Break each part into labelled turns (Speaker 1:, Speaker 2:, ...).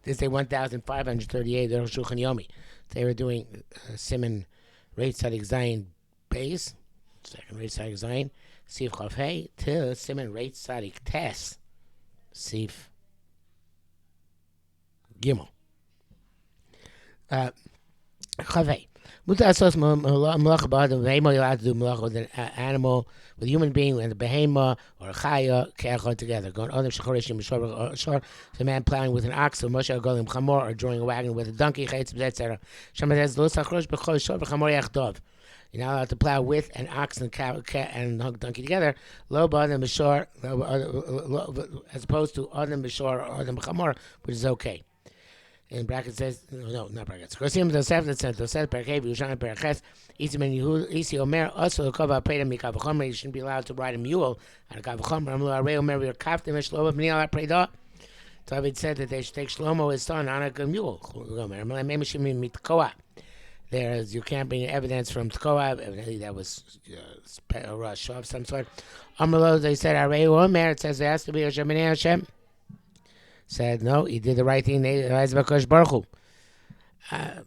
Speaker 1: This day 1538, the Arukh HaShulchan Yomi. They were doing Simon Reit Tzadik Zayin base, second Reit Tzadik Zayin, Sif Chav Hey, till Simon Reit Tzadik Tes, Sif Gimel. Chav Hey. Mutar Asos Malacha B'Adam, Behema, you're allowed to do Malacha with an animal, with a human being, and a Behema or a Chaya, Ke'achon together. Going Adam Shachorishim, Shor, the man plowing with an ox, or Moshe Golim Chamor, or drawing a wagon with a donkey, Chayetz, etc. Shema says, Lo Sachrosh B'Chol Shor V'Chamor Yachdov. You're not allowed to plow with an ox and cow and donkey together. Lo B'Adam B'Shor, as opposed to Adam B'Shor or Adam B'Chamor, which is okay. In brackets says, no, not brackets. Kosim Tosef that said Tosef Perkev Yushan Perches Isimen Yehu Isi Omer also Kova Peda Mikav Chomer. You shouldn't be allowed to ride a mule on a Kav Chomer. Amlu Arei Omer Vir Kaftem Shlomo B'Nei Preda. David said that they should take Shlomo his son on a mule. There's you can't bring evidence from Tkoa. Evidently that was a rush of some sort. Amrlo they said Arei Omer. It says there has to be a Sheminei Hashem. Said no, he did the right thing. Baruch Hu. The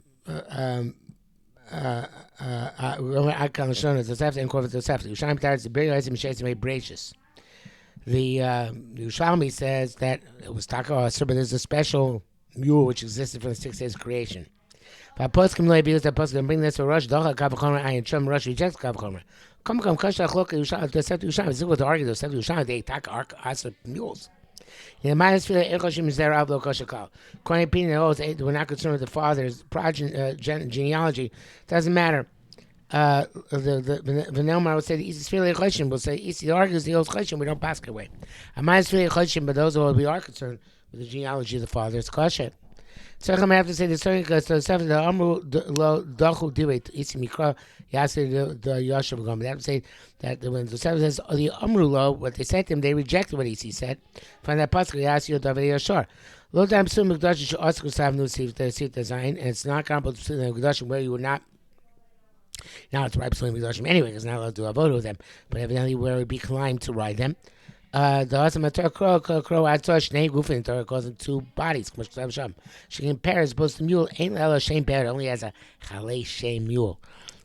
Speaker 1: Yerushalmi says that it was Taka Asur, but there's a special mule which existed for the 6 days of creation. If poskim lo abuse that poskim bring this to Rosh Docha Kavachomer, I and Rosh rejects Kavachomer. Come Kasha Chlok Yerushalmi. The Sefer Yerushalmi. This is what they argue. The Sefer Yerushalmi they attack Asur mules. In the minus feel Echoshim is there Avlo Koshakal. According to opinion, we're not concerned with the father's genealogy. Doesn't matter. The Nelmar would say the East Feel Echoshim will say East argues the old Choshim, we don't pass it away. A minus feel Echoshim, but those who we are concerned with the genealogy of the father is Kosher. So I'm have to say the story because the seven the Amru lo Dachu Divet Isi Mikra Yasir the Yashav Gom. They have to say that when the seven says the Amru lo, what they said to him, they rejected what Isi said. Find that pasuk Yasir David Yashar. Lo Dam Sum Mikdash should ask Gusav Nu Sif Design, and it's not comparable to the Mikdash where you would not. Now it's right between Mikdashim anyway, because not allowed to do avodah with them, but evidently where it would be climbed to ride them. The Asam Torah crow Atzor Shnei Gufin Torah calls them two bodies. She compares opposed to mule ain't Ella Shem Bear, only has a Chalei Shem mule.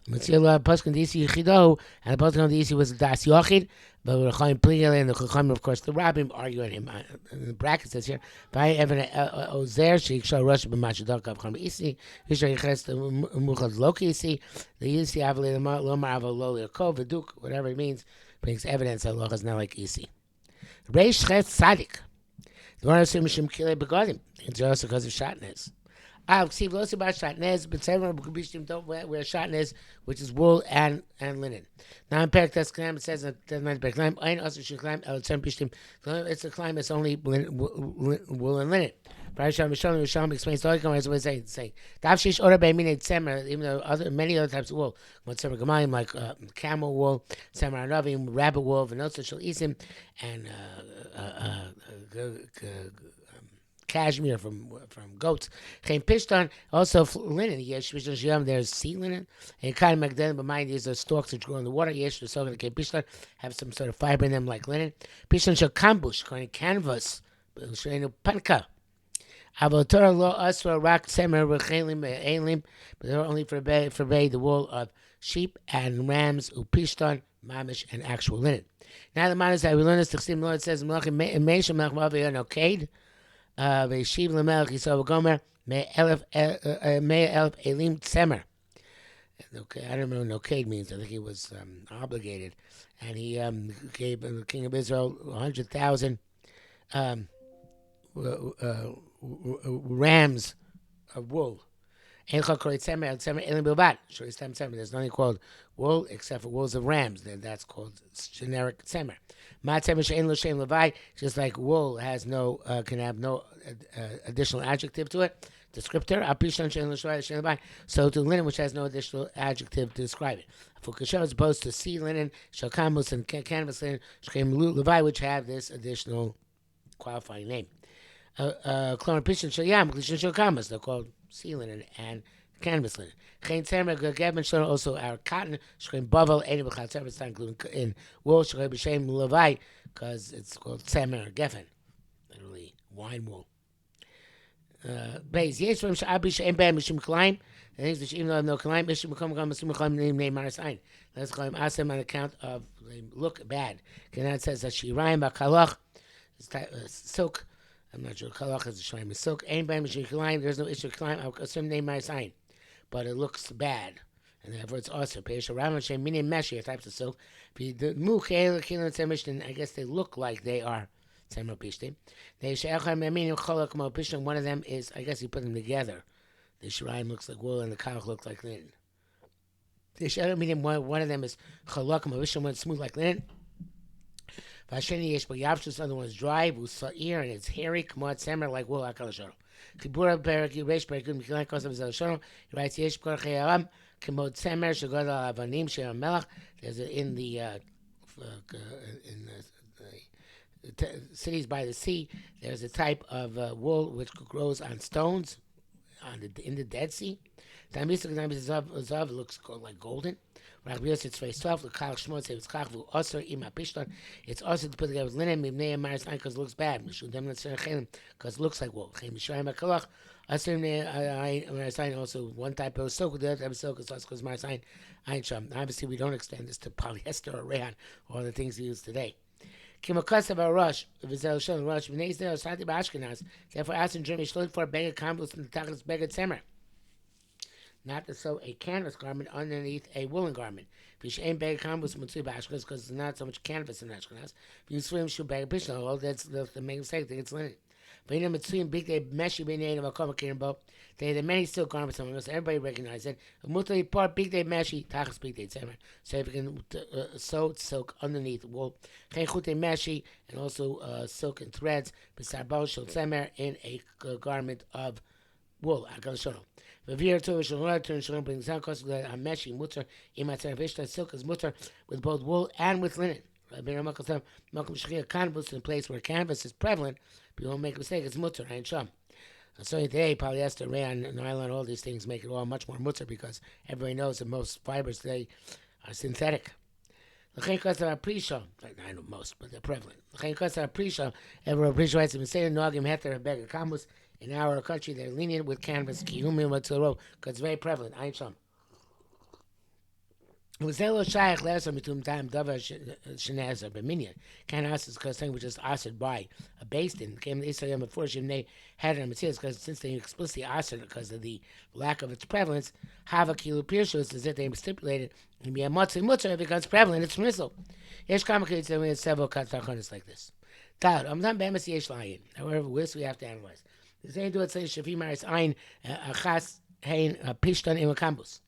Speaker 1: Mitzvah Paskin Disi Yichido, and the Paskin Disi was a Das Yochid, but the Chaim Pligal and the Chacham, of course, the Rabbim arguing him. In the brackets says here, Vai Evan Ozer Sheikh Shah Rosh B'Machadok of Cham Isi, Yisha Yiches Muchad Loki Isi, the Isi Avali Lomar Avaloli Kov Viduk, whatever it means, brings evidence that Allah is not like Isi. Reish Chet Tzadik. The one who Mishim Kilei Begodim. It's also because of Shatnez. See, lots about Shatnez, but several Bishtim don't wear Shatnez, which is wool and linen. Now in Perek Tesklam, it says that Perek Tesklam, Ein also Shiklam, El Tzem Bishtim. It's a climb, it's only wool and linen. Parashah Mishalom explains the Oikam as always saying, Dav Shish Ora Be'emine Tzemer, even though many other types of wool, Tzemer Gamayim, like camel wool, Tzemer Anavim, rabbit wool, Venosa Shal Isim, and cashmere from goats. Chaim Pishtan, also linen. Yesh Pishtan Shiyam, there's sea linen. And Kai Magdalene, but mind these are stalks that grow in the water. Yesh Sogan Chaim Pishtan have some sort of fiber in them like linen. Pishtan Shal Kambush, kind of canvas, Panka. Avotor lo asra rak semer v'chelim elim, but they're only forbade the wool of sheep and rams, upishtan, mamish, and actual linen. Now the man is that we learn this. The Lord says, "Melachim meisham melach ma'avi noked, ve'shiv lemelach yisrael v'gomer me'elef elim tzemer." Okay, I don't know what noked means. I think he was obligated, and he gave the king of Israel 100,000. Rams of wool. There's nothing called wool except for wools of rams. Then that's called generic tzemer. Just like wool has no can have no additional adjective to it, descriptor. So to linen, which has no additional adjective to describe it. For kasher, as opposed to sea linen, shalkamus and canvas linen, which have this additional qualifying name. They're called sea linen and canvas linen. Also our cotton, it's not included in wool, because it's called tzemer geffen, literally wine wool. Base. Yes, from Shabi Shem Bam Mishum Klein. The things which even though I have no Klein, Mishum Kam Kam Mishum Klein name Marasain. Let's call him Asem on account of they look bad. Canaan says that Shiraim Bakalach silk. I'm not sure. Kalach is a Shiraim silk. Ain't Bam Mishum Klein. There's no issue of Klein. I'll assume name Marasain, but it looks bad. And therefore it's also Pesha Ram Shem Minim Meshi types of silk. I guess they look like they are. One of them is, I guess you put them together. The shiraim looks like wool and the kalach looks like linen. One of them is chalak, one smooth like linen. The other one is dry, and it's hairy, like wool. He writes, there's in the cities by the sea, there's a type of wool which grows on stones in the Dead Sea. Zav looks like golden. It's very soft. It's also to put together with linen because it looks bad. Because it looks like wool. Also, one type of silk, the other type of silk is also because obviously, we don't extend this to polyester or rayon or the things we use today. Kimakasav Rush, Vizel Shon Rush, Vinay Zel Sati Bashkenaz, therefore asked in Germany, Shloit for a beggar canvas and the Tachas beggar Tzemer. Not to sew a canvas garment underneath a woolen garment. If you ain't beggar canvas, Mutsu Bashkenaz, because there's not so much canvas in Ashkenaz. If you swim, shoot beggar Pishna, well, that's the main mistake, they it's linen. But in the between big day meshi b'nei of a kama kirimbo, they had many silk garments among us. Everybody recognized it. Mutli part big day meshi tachas big day tzemer. So if you can sew silk underneath wool, chaychute meshi and also silk and threads b'sarbal shel tzemer in a garment of wool. Akal shono. V'vir to shalom turn shalom brings down cost that a meshi mutter imatzer vishta silk is mutter with both wool and with linen. Malcolm Shechia canvas in a place where canvas is prevalent, but you won't make a mistake, it's mutter, ain't sham. So today, polyester, rayon, nylon, all these things make it all much more mutter because everybody knows that most fibers today are synthetic. I know most, but they're prevalent. Ever appreciates him saying Nogim Heter Beggar Camus. In our country, they're lenient with canvas, because it's very prevalent, ain't sham. Zelo Shaykh Lesser Mitum Time Dava Shenazar Beminian. Can't ask this because thing which is answered by a based in came to Israel before Shimnei had it materials because since they explicitly answered because of the lack of its prevalence, Hava Kilu Pirshus is that they stipulated and be a Motzi Mutter if it becomes prevalent, it's permissible. Yesh Kamakates and we had several katakonis like this. Tad, I'm not Bemis Yesh Lion. However, this we have to analyze. The same do it says Shafi Maris Ein Achas Hein Pishtan in campus.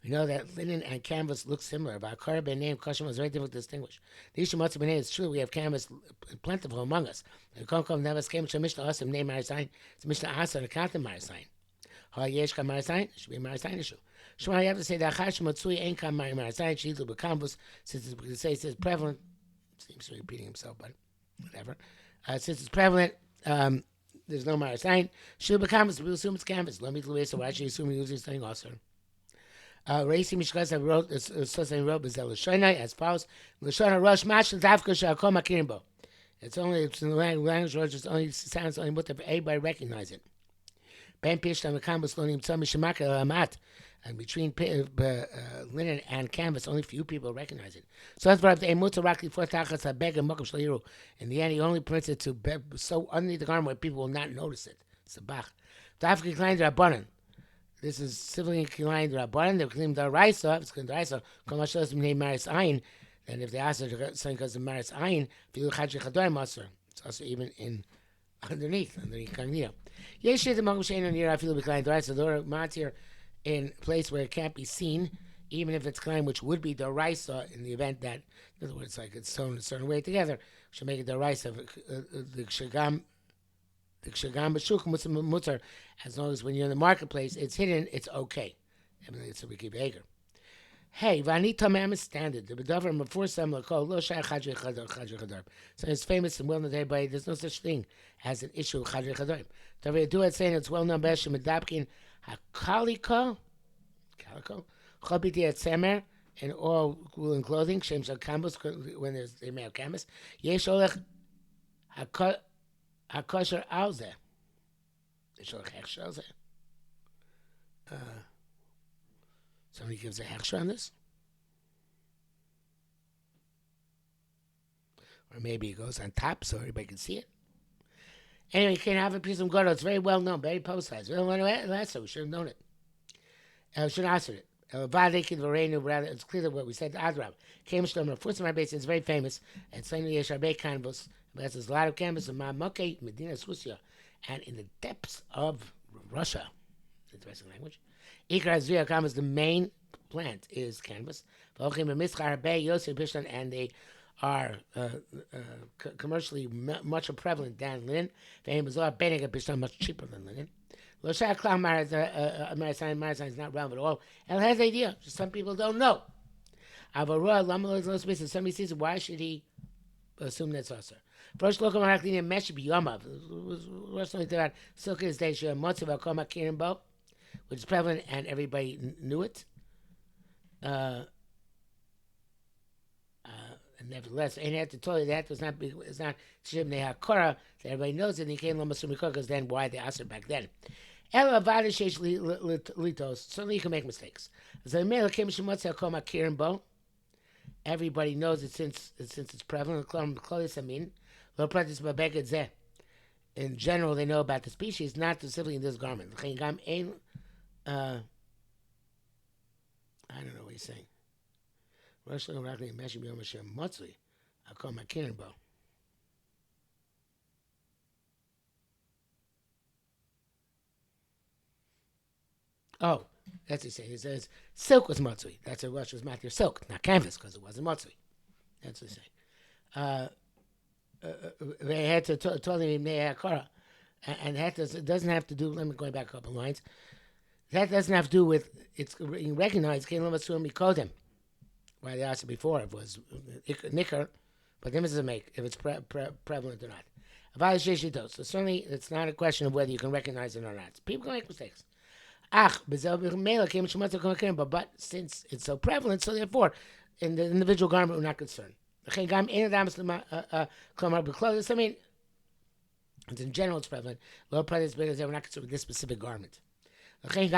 Speaker 1: We know that linen and canvas look similar, but Akara ben name Kashim was very difficult to distinguish. The issue must have been it's true we have canvas plentiful among us. The Konkom never came to Mishnah Asim name Marisign. It's Mishnah Asa and account of Marisign. Ha Yeshka Marisign should be Marisign issue. Shema, you have to say that Chash Matsui ain't come Marisign, she with canvas, since it's prevalent. Seems to be repeating himself, but whatever. Since it's prevalent, there's no Marisign. She'll be canvas, we'll assume it's canvas. Let me do it, so why should you assume he uses thing also? Reisi Mishkas wrote Bezel Shonai as follows: Lashon Rosh Mashal Davka Shakom Akirimbo. It's in the language Rosh. It only sounds only mutter for everybody recognize it. Ben Pishtam Mekambus Lonim Tzam Mishmaka Amat, and between linen and canvas, only few people recognize it. So that's why the mutter rakli for tachas habeg and mokam shleiru. In the end, he only permits it to sew underneath the garment where people will not notice it. Sabach. Davka Klein Rabbanan. This is civilly inclined Rabbanan. They claim the Raisa. It's called the Raisa. Kamashos name Maris Ayin. And if they ask something because of Maris Ayin, if you look at Chadoy Maser, it's also even in underneath Kagnito. Yesh the Magum Shein near I feel behind the Raisa. The matir in place where it can't be seen, even if it's claimed, which would be the Raisa in the event that, in other words, like it's sewn a certain way together, should make it the Raisa. The Shagam. The Kshagam B'shuk Mutter, as long as when you're in the marketplace, it's hidden, it's okay. I mean, it's a wiki behavior. Hey, Vani Tamam is standard. The Bedavar before some Lakol, Lo Shai Chadri Chadar. So it's famous and well known to everybody. There's no such thing as an issue of Chadri Chadar. Davar do it saying it's well known Beshim Medapkin Hakaliko, Chobiti at Semer, and all woolen clothing, Shem Shal Campus, when they may have campus. Yesh Olech Hakosher Alze. Somebody gives a hechsher on this, or maybe it goes on top so everybody can see it. Anyway, you can have a piece of Gordo. It's very well known, very publicized. We don't want to answer. We should have known it. We should have answered it. It's clear that what we said to Adrab. Came Shlomo, first of my base, it's very famous. And Slain Yesharbe canvas. There's a lot of canvas in Ma'amoke, Medina, Swisya. And in the depths of Russia, interesting language. Ikar Zria canvas, the main plant is canvas. And they are commercially much more prevalent than linen. Much cheaper than linen. Maritime is not relevant at all. El has idea. Some people don't know. Somebody says, why should he assume that's also? First, look at Maraklinia Meshib Yomav. First, talking about Silk is Desha Motziv Akoma Kirimbo, which is prevalent and everybody knew it. And nevertheless, ain't had to tell you that it's not Shim Nehakora, so everybody knows it, and he came Lomasumikor, because then why they asked it back then. Ela Vadishesh Litos, certainly you can make mistakes. Everybody knows it since it's prevalent. In general, they know about the species, not specifically in this garment. I don't know what he's saying. Oh, that's what he's saying. He says silk was matzui. That's what Rush was Matthew silk, not canvas, because it wasn't matzui. That's what he's saying. They had to tell him Kara, and that doesn't have to do. Let me go back a couple lines. That doesn't have to do with it's recognized. Why they asked it before, it was nicker, but then doesn't make if it's prevalent or not. So certainly it's not a question of whether you can recognize it or not. People can make mistakes. But since it's so prevalent, so therefore, in the individual garment, we're not concerned. I mean, in general, it's prevalent. Low price because we're not concerned with this specific garment. They're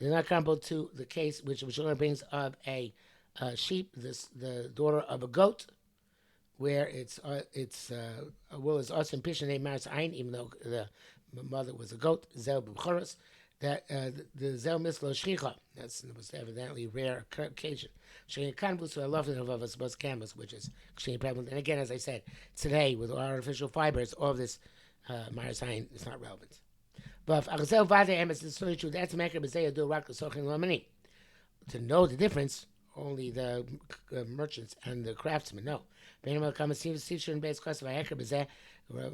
Speaker 1: not comparable to the case which Mishnah brings of a sheep, the daughter of a goat, where its wool is also in Pishtan, they marries Ein, even though the mother was a goat, Zel B'choros, that the Zel Mislo Shchicha, that was evidently rare occasion. Shchein Kanbus, I love it of us, was canvas, which is extremely prevalent. And again, as I said, today, with artificial fibers, all of this marries Ein is not relevant. But Achazel Vade Emes is certainly true. That's Mekar B'Zeh Yadu Rak L'Sochin Lomani. To know the difference, only the merchants and the craftsmen know.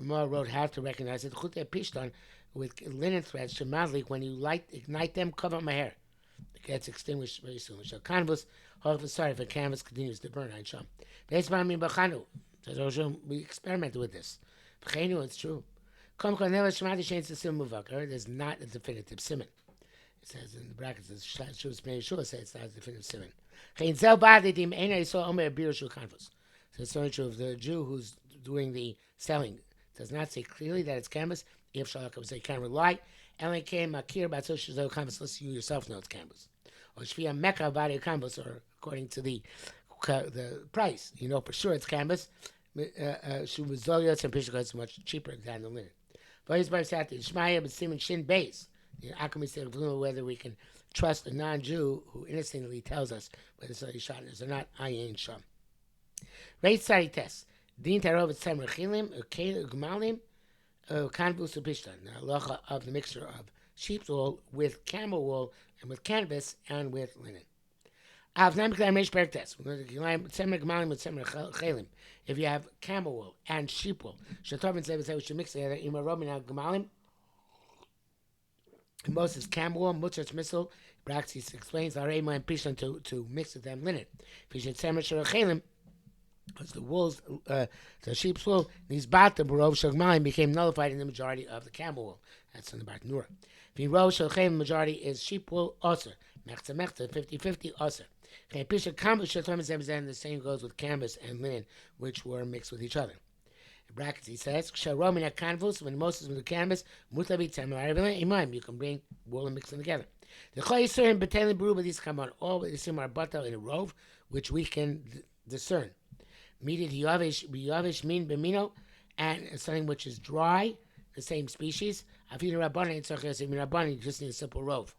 Speaker 1: More wrote how to recognize it. With linen threads, shemadlik, when you ignite them, cover my hair. It gets extinguished very soon. So canvas, sorry, if a canvas continues to burn, we experimented with this. It's true. There's not a definitive siman. It says in the brackets, Shua says it's not a definitive siman. So it's only true of the Jew who's doing the selling. It does not say clearly that it's canvas. If Shalak say can't rely. Ellen came Makir about social canvas, unless you yourself know it's canvas. Or Shvia Mecca about your canvas, or according to the price. You know for sure it's canvas. Shuvazolios and Pishka is much cheaper than the linen. But he's by Sati, Shmaya, but Simon Shin base. Akami said whether we can trust a non-Jew who innocently tells us whether it's Yishan or not. Ayin Sham. Rate study test. Din Tarov Tzem Rechilim, Gmalim, Kanvus Upishtan. The halacha of the mixture of sheep's wool with camel wool and with canvas and with linen. If you have camel wool and sheep wool, Shatovin says we should mix together. Moses camel wool, Mutzach missile. Braxis explains Arema and Pishtan to mix with them linen. Because the wool's, the sheep's wool, these bata barov shagmalim became nullified in the majority of the camel wool. That's in the Bar Nura. The rov shagmalim majority is sheep wool also. Mechta 50-50 also. The same goes with canvas and linen, which were mixed with each other. In brackets, he says, "Ksharomin canvas when Moses with the canvas, mutabi tamar imam. You can bring wool and mix them together. The chayisurim betelim beruba. These come on all the sim are batal in a rove, which we can discern. Meated yavish min bemino, and something which is dry, the same species. Afina rabbanan it's rabbanan. You just need a simple rove.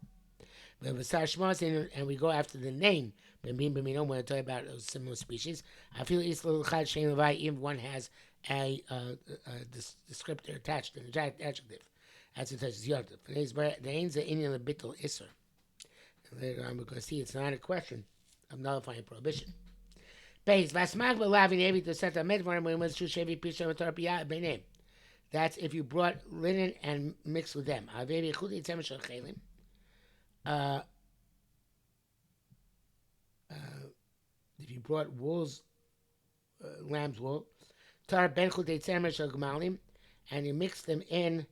Speaker 1: And we go after the name. When we're talking about a similar species, I feel even one has a descriptor attached, an adjective. That's it. Yontif. The ain't the Indian bittul iser. Later on, we're going to see it's not a question of nullifying prohibition. Base vasmag belavin every to set a medvarm when was shushevi pisha matarpia benem. That's if you brought linen and mixed with them. Avevi chudi tzemeshal chelim. If you brought wool's lamb's wool, tar ben chutei tzemer shel gmalim, and you mix them in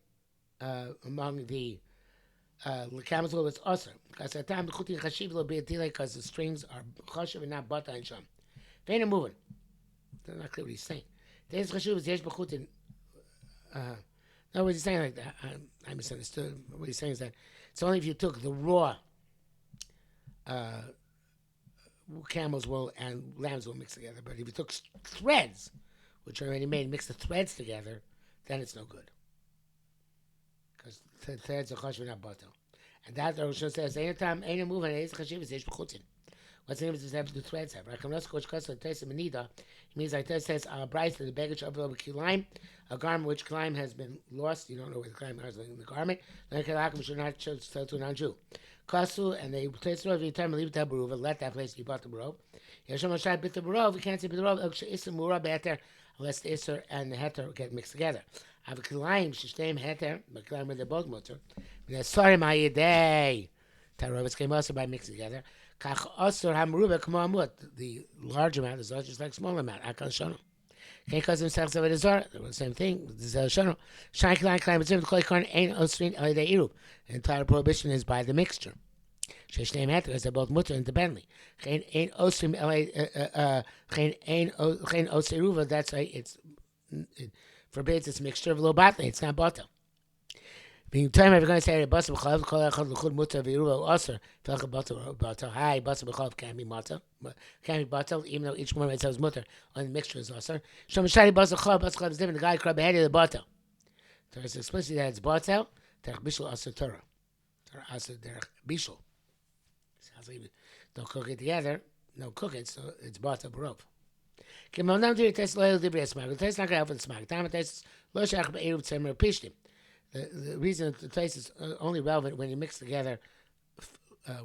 Speaker 1: among the camel's wool, it's awesome. Because the time the chutin chashiv will be a delay because the strings are chashiv and not bata and sham. Vein moving. That's not clear what he's saying. This chashiv is yesh b'chutin. No, what he's saying like that. I misunderstood. What he's saying is that it's only if you took the raw camel's wool and lamb's wool mixed together. But if you took threads, which are already made, and mix the threads together, then it's no good. Because threads are chashiv not bato. And that the Rosh says, anytime any movement is chashiv is yesh b'chutin. What's the name of this episode? The threads have. It means like this says, Bryce, the baggage of a kilaim, a garment which kilaim has been lost. You don't know where the kilaim is in the garment. Then kilaim should not sell to a non-Jew. Kasu, and they place the rove, you time to leave the barov, let that place be bought the barov. Yashom Ashai bit the barov, you can't say bit the barov, Isser Mura better, unless the Isser and the Heter get mixed together. Have a kilaim, Shishtem Heter, but kilaim with the both motor. Sorry, my day. Tarovitz came also by mixing together. Kach Osur Hamruba Kamamut, the large amount is just like small amount. Akal Shono. Can't cause themselves over the Zor. The same thing. This is Shono. Shine Klein Klein, but the Koikon ain't Osrin Elide Irup. The entire prohibition is by the mixture. Shesh name Heter, because they're both mutter independently. Ain't Osrim Elide, ain't Osiruva, that's right. It forbids its mixture of Lobatli. It's not bottle. Being time I'm going to say basa b'chalav kol echad l'chud mutar v'yiruva aser v'elcha batal. Hi, basa b'chalav can't be mutar, can't be batal, even though each one itself is mutar. Only the mixture is aser. Shom shari basa b'chalav is different. The guy cried behead of the batal. There is explicitly that it's batal. Derech bishul aser Torah. Torah aser derech bishul. Sounds like don't cook it together. No cook it, so it's batal b'rov. Kimon nam diri tes loyal dibri esmag. The tes not going to help with smag. Tam tes lo shach be'eruv tzemer pishtim. The reason the taste is only relevant when you mix together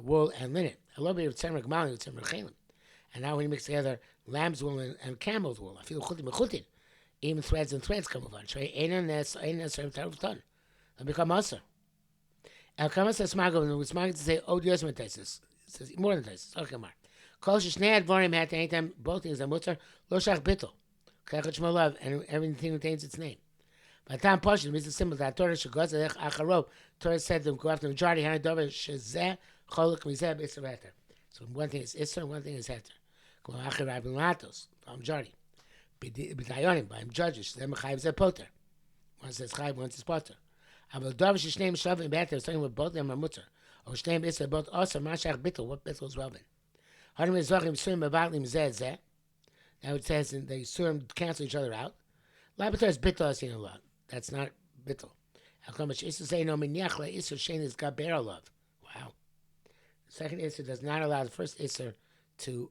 Speaker 1: wool and linen. A little bit of tzemach malin with tzemach chelim. And now when you mix together lamb's wool and camel's wool, I feel chutin mechutin. Even threads and threads come over. Trey einan nes taruf ton. They become aser. El kamas smago and with smago to say odious metasis. It says more than tasis. Okay, Mar. Kol shnei advarim had anytime both things are mutter lo shach bittul. Kachach shmolav and everything retains its name. By time Pashim means the symbol that Torah should go acharov. Torah said to go after the majority. Hani dover shezeh choluk mizeh b'isser heter. So one thing is isser, one thing is heter. Go acharav b'latos by majority. B'dayonim by judges. Them chayiv zeh poter. One says chayiv, one says poter. Aval dover sheshneim shavim better. Talking with both of them are mutter. Or shneim isser both also mashach bittul. What bittul is relevant? Hanim ezochim surim b'vatlim zeh zeh. Now it says they surim cancel each other out. Labator is bittul as in a lot. That's not bittul. Wow. The second isser does not allow the first isser to,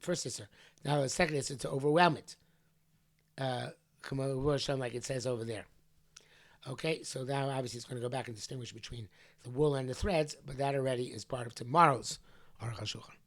Speaker 1: first isser. Now the second isser to overwhelm it. Like it says over there. Okay, so now obviously it's going to go back and distinguish between the wool and the threads, but that already is part of tomorrow's Arukh HaShulchan.